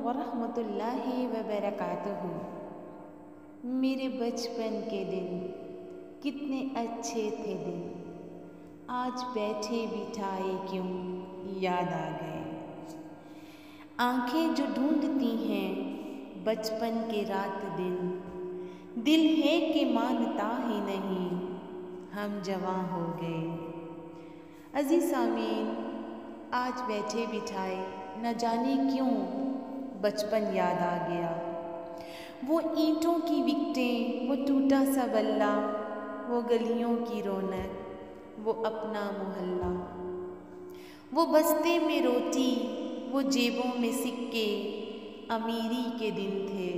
ورحمۃ اللہ وبرکاتہ۔ میرے بچپن کے دن کتنے اچھے تھے دن، آج بیٹھے بٹھائے کیوں یاد آ گئے۔ آنکھیں جو ڈھونڈتی ہیں بچپن کے رات دن، دل ہے کہ مانتا ہی نہیں ہم جواں ہو گئے۔ عزیز سامعین، آج بیٹھے بٹھائے نہ جانے کیوں بچپن یاد آ گیا۔ وہ اینٹوں کی وکٹیں، وہ ٹوٹا سا بلہ، وہ گلیوں کی رونق، وہ اپنا محلہ، وہ بستے میں روٹی، وہ جیبوں میں سکے، امیری کے دن تھے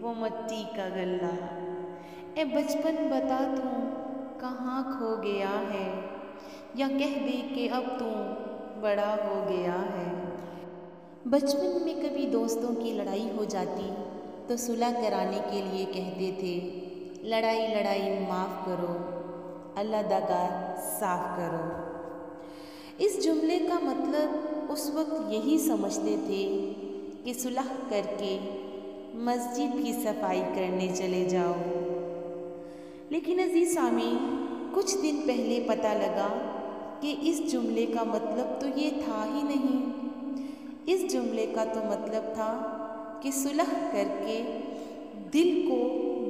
وہ مٹی کا غلہ۔ اے بچپن بتا تو کہاں کھو گیا ہے، یا کہہ دے کہ اب تو بڑا ہو گیا ہے۔ بچپن میں کبھی دوستوں کی لڑائی ہو جاتی تو صلح کرانے کے لیے کہتے تھے، لڑائی لڑائی معاف کرو، اللہ دگا صاف کرو۔ اس جملے کا مطلب اس وقت یہی سمجھتے تھے کہ صلح کر کے مسجد کی صفائی کرنے چلے جاؤ۔ لیکن عزیز سامعین، کچھ دن پہلے پتہ لگا کہ اس جملے کا مطلب تو یہ تھا ہی نہیں۔ اس جملے کا تو مطلب تھا کہ صلح کر کے دل کو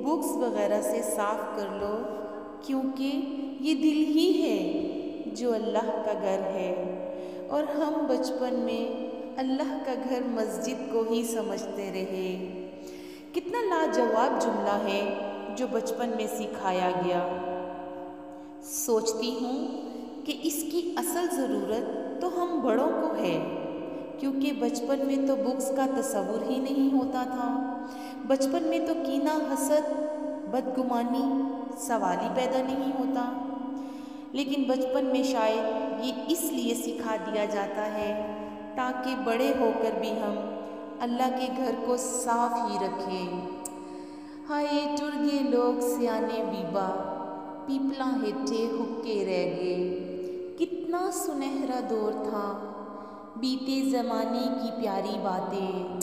بغض وغیرہ سے صاف کر لو، کیونکہ یہ دل ہی ہے جو اللہ کا گھر ہے، اور ہم بچپن میں اللہ کا گھر مسجد کو ہی سمجھتے رہے۔ کتنا لاجواب جملہ ہے جو بچپن میں سکھایا گیا۔ سوچتی ہوں کہ اس کی اصل ضرورت تو ہم بڑوں کو ہے، کیونکہ بچپن میں تو بغض کا تصور ہی نہیں ہوتا تھا۔ بچپن میں تو کینہ، حسد، بدگمانی سوال ہی پیدا نہیں ہوتا۔ لیکن بچپن میں شاید یہ اس لیے سکھا دیا جاتا ہے تاکہ بڑے ہو کر بھی ہم اللہ کے گھر کو صاف ہی رکھیں۔ ہائے ٹر گئے لوگ سیانے بیبا، پیپلاں ہٹے حکے رہ گئے۔ کتنا سنہرا دور تھا، بیتے زمانے کی پیاری باتیں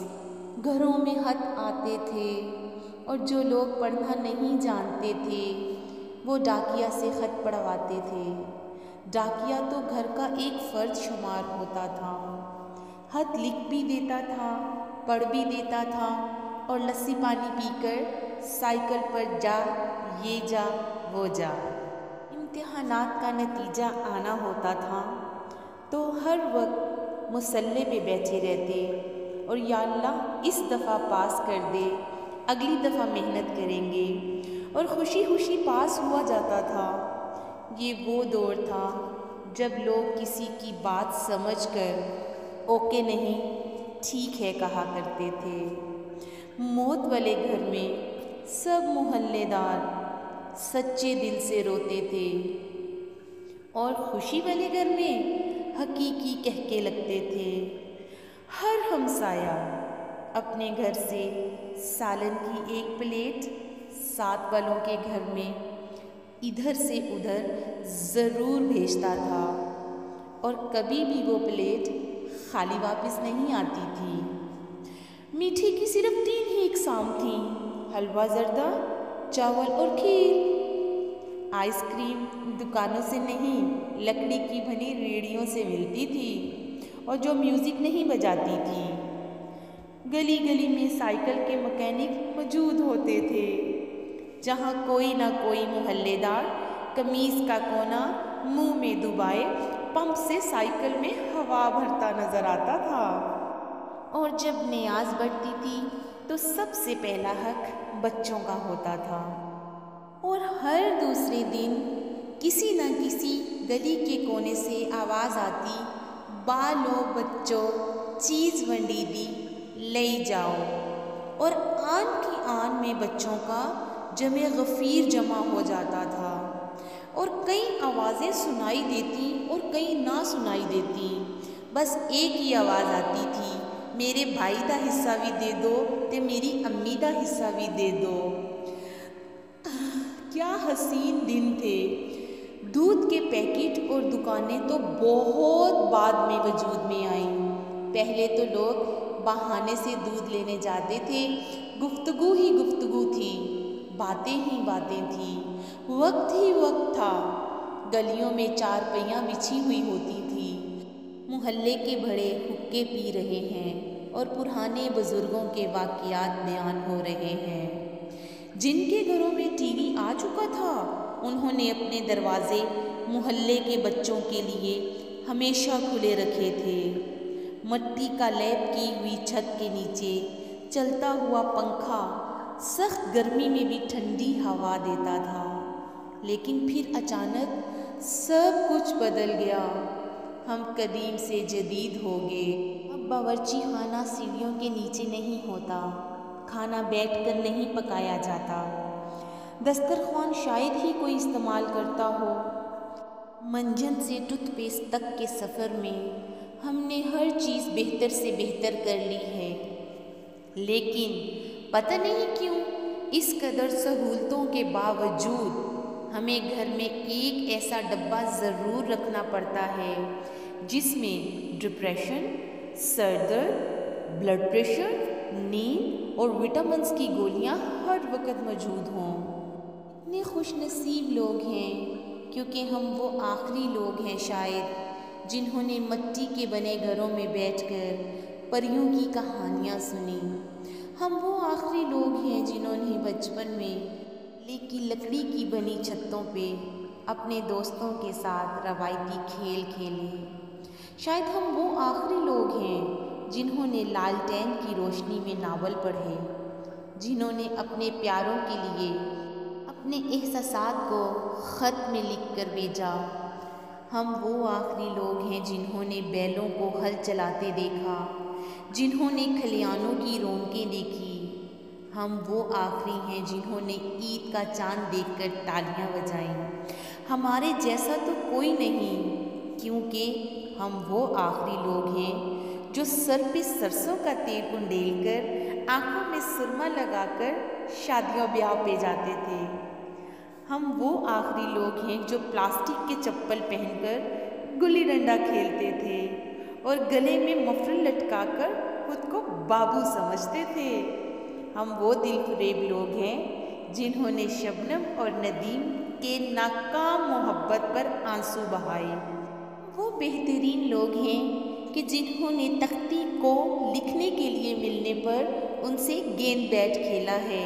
گھروں میں خط آتے تھے، اور جو لوگ پڑھنا نہیں جانتے تھے وہ ڈاکیا سے خط پڑھواتے تھے۔ ڈاکیا تو گھر کا ایک فرد شمار ہوتا تھا، خط لکھ بھی دیتا تھا، پڑھ بھی دیتا تھا، اور لسی پانی پی کر سائیکل پر جا یہ جا وہ جا۔ امتحانات کا نتیجہ آنا ہوتا تھا تو ہر وقت مصلے پہ بیٹھے رہتے اور یا اللہ اس دفعہ پاس کر دے، اگلی دفعہ محنت کریں گے، اور خوشی خوشی پاس ہوا جاتا تھا۔ یہ وہ دور تھا جب لوگ کسی کی بات سمجھ کر اوکے نہیں ٹھیک ہے کہا کرتے تھے۔ موت والے گھر میں سب محلے دار سچے دل سے روتے تھے، اور خوشی والے گھر میں حقیقی کہکے لگتے تھے۔ ہر ہمسایہ اپنے گھر سے سالن کی ایک پلیٹ ساتھ والوں کے گھر میں ادھر سے ادھر ضرور بھیجتا تھا، اور کبھی بھی وہ پلیٹ خالی واپس نہیں آتی تھی۔ میٹھے کی صرف 3 ہی اقسام تھیں، حلوہ زردہ، چاول اور کھیر۔ آئس کریم دکانوں سے نہیں، لکڑی کی بنی ریڑھیوں سے ملتی تھی، اور جو میوزک نہیں بجاتی تھی۔ گلی گلی میں سائیکل کے مکینک موجود ہوتے تھے، جہاں کوئی نہ کوئی محلے دار قمیص کا کونا منہ میں دبائے پمپ سے سائیکل میں ہوا بھرتا نظر آتا تھا۔ اور جب نیاز بڑھتی تھی تو سب سے پہلا حق بچوں کا ہوتا تھا، اور ہر دوسرے دن کسی نہ کسی گلی کے کونے سے آواز آتی، بالو بچوں چیز ونڈی دی لے جاؤ، اور آن کی آن میں بچوں کا جمع غفیر جمع ہو جاتا تھا، اور کئی آوازیں سنائی دیتی اور کئی نہ سنائی دیتی، بس ایک ہی آواز آتی تھی، میرے بھائی دا حصہ بھی دے دو تے میری امی دا حصہ بھی دے دو۔ کیا حسین دن تھے۔ دودھ کے پیکٹ اور دکانیں تو بہت بعد میں وجود میں آئیں۔ پہلے تو لوگ बहाने से दूध लेने जाते थे। गुफ्तगू ही गुफ्तगू थी, बातें ही बातें थी, वक्त ही वक्त था। गलियों में चारपहियाँ बिछी हुई होती थी। मोहल्ले के बड़े हुक्के पी रहे हैं और पुराने बुजुर्गों के वाक़ियात बयान हो रहे हैं। जिनके घरों में टीवी आ चुका था, उन्होंने अपने दरवाजे मोहल्ले के बच्चों के लिए हमेशा खुले रखे थे। मट्टी का लेप की हुई छत के नीचे चलता हुआ पंखा सख्त गर्मी में भी ठंडी हवा देता था। लेकिन फिर अचानक सब कुछ बदल गया। हम कदीम से जदीद हो गए। अब बावर्ची खाना सीढ़ियों के नीचे नहीं होता, खाना बैठकर नहीं पकाया जाता, दस्तरख्वान शायद ही कोई इस्तेमाल करता हो। मंजन से टूथपेस्ट तक के सफ़र में हमने हर चीज़ बेहतर से बेहतर कर ली है। लेकिन पता नहीं क्यों इस कदर सहूलतों के बावजूद हमें घर में एक ऐसा डब्बा ज़रूर रखना पड़ता है जिसमें डिप्रेशन, सर दर्द, ब्लड प्रेशर, नींद और विटामिन्स की गोलियां हर वक्त मौजूद हों। इतने खुशनसीब लोग हैं क्योंकि हम वो आखिरी लोग हैं शायद जिन्होंने मिट्टी के बने घरों में बैठकर परियों की कहानियाँ सुनी। हम वो आखिरी लोग हैं जिन्होंने बचपन में की लकड़ी की बनी छतों पे अपने दोस्तों के साथ रवायती खेल खेले। शायद हम वो आखिरी लोग हैं जिन्होंने लालटेन की रोशनी में नावल पढ़े, जिन्होंने अपने प्यारों के लिए अपने एहसासात को ख़त में लिख कर भेजा। हम वो आखिरी लोग हैं जिन्होंने बैलों को हल चलाते देखा, जिन्होंने खलियानों की रौनकें देखी। हम वो आखिरी हैं जिन्होंने ईद का चांद देखकर तालियां बजाईं। हमारे जैसा तो कोई नहीं, क्योंकि हम वो आखिरी लोग हैं जो सर पे सरसों का तेल उंडेलकर आंखों में सुरमा लगाकर शादियों ब्याह पे जाते थे। हम वो आखिरी लोग हैं जो प्लास्टिक के चप्पल पहनकर गुल्ली डंडा खेलते थे और गले में मफरल लटकाकर खुद को बाबू समझते थे। हम वो दिलफरेब लोग हैं जिन्होंने शबनम और नदीम के नाकाम मोहब्बत पर आंसू बहाए। वो बेहतरीन लोग हैं कि जिन्होंने तख्ती को लिखने के लिए मिलने पर उनसे गेंद बैट खेला है।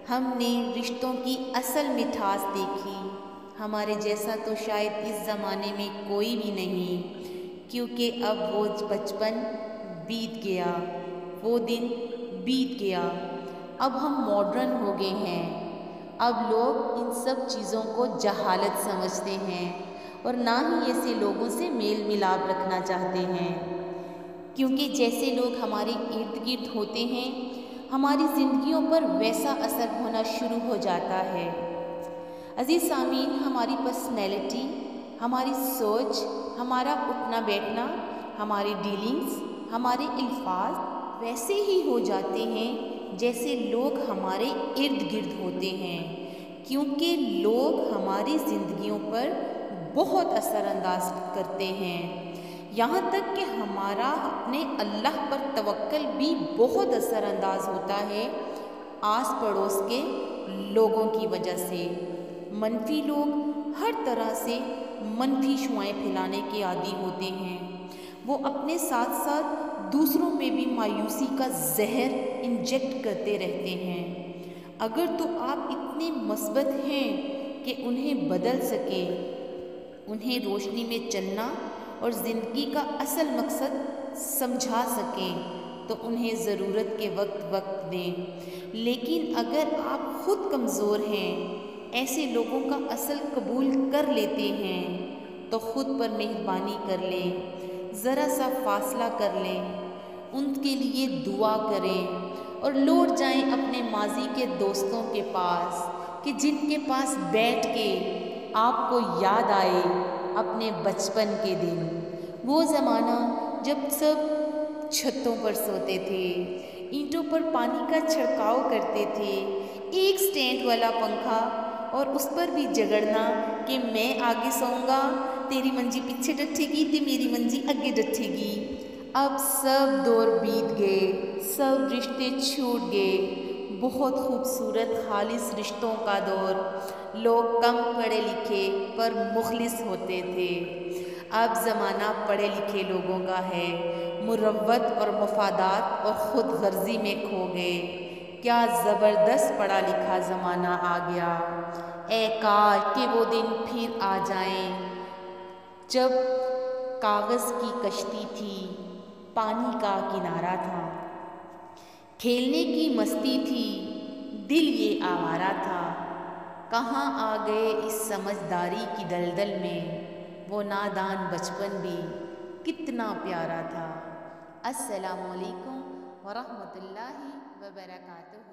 हमने रिश्तों की असल मिठास देखी। हमारे जैसा तो शायद इस ज़माने में कोई भी नहीं, क्योंकि अब वो बचपन बीत गया, वो दिन बीत गया। अब हम मॉडर्न हो गए हैं। अब लोग इन सब चीज़ों को जहालत समझते हैं और ना ही ऐसे लोगों से मेल मिलाप रखना चाहते हैं, क्योंकि जैसे लोग हमारे इर्द गिर्द होते हैं हमारी ज़िंदगियों पर वैसा असर होना शुरू हो जाता है। अज़ीज़ सामीन, हमारी पर्सनैलिटी, हमारी सोच, हमारा उठना बैठना, हमारी डीलिंग्स, हमारे अल्फाज वैसे ही हो जाते हैं जैसे लोग हमारे इर्द गिर्द होते हैं, क्योंकि लोग हमारी ज़िंदगियों पर बहुत असरअंदाज करते हैं। यहाँ तक कि हमारा अपने अल्लाह पर तवक्कल भी बहुत असरअंदाज होता है आस पड़ोस के लोगों की वजह से। मनफी लोग हर तरह से मनफी शुआएं फैलाने के आदी होते हैं। वो अपने साथ साथ दूसरों में भी मायूसी का जहर इंजेक्ट करते रहते हैं। अगर तो आप इतने मस्बत हैं कि उन्हें बदल सके, उन्हें रोशनी में चलना और ज़िंदगी का असल मकसद समझा सकें, तो उन्हें ज़रूरत के वक्त दें। लेकिन अगर आप ख़ुद कमज़ोर हैं, ऐसे लोगों का असल कबूल कर लेते हैं, तो ख़ुद पर मेहरबानी कर लें, ज़रा सा फासला कर लें, उनके लिए दुआ करें और लौट जाएं अपने माजी के दोस्तों के पास कि जिनके पास बैठ के आपको याद आए अपने बचपन के दिन, वो ज़माना जब सब छतों पर सोते थे, ईंटों पर पानी का छिड़काव करते थे, एक स्टैंड वाला पंखा और उस पर भी झगड़ना कि मैं आगे सोऊंगा, तेरी मंजी पीछे डटेगी, ते मेरी मंजी आगे डटेगी। اب سب دور بیت گئے، سب رشتے چھوٹ گئے، بہت خوبصورت خالص رشتوں کا دور۔ لوگ کم پڑھے لکھے پر مخلص ہوتے تھے۔ اب زمانہ پڑھے لکھے لوگوں کا ہے، مروت اور مفادات اور خود غرضی میں کھو گئے۔ کیا زبردست پڑھا لکھا زمانہ آ گیا۔ اے کاش کہ وہ دن پھر آ جائیں جب کاغذ کی کشتی تھی، پانی کا کنارہ تھا، کھیلنے کی مستی تھی، دل یہ آوارہ تھا۔ کہاں آ گئے اس سمجھداری کی دلدل میں، وہ نادان بچپن بھی کتنا پیارا تھا۔ السلام علیکم ورحمۃ اللہ وبرکاتہ۔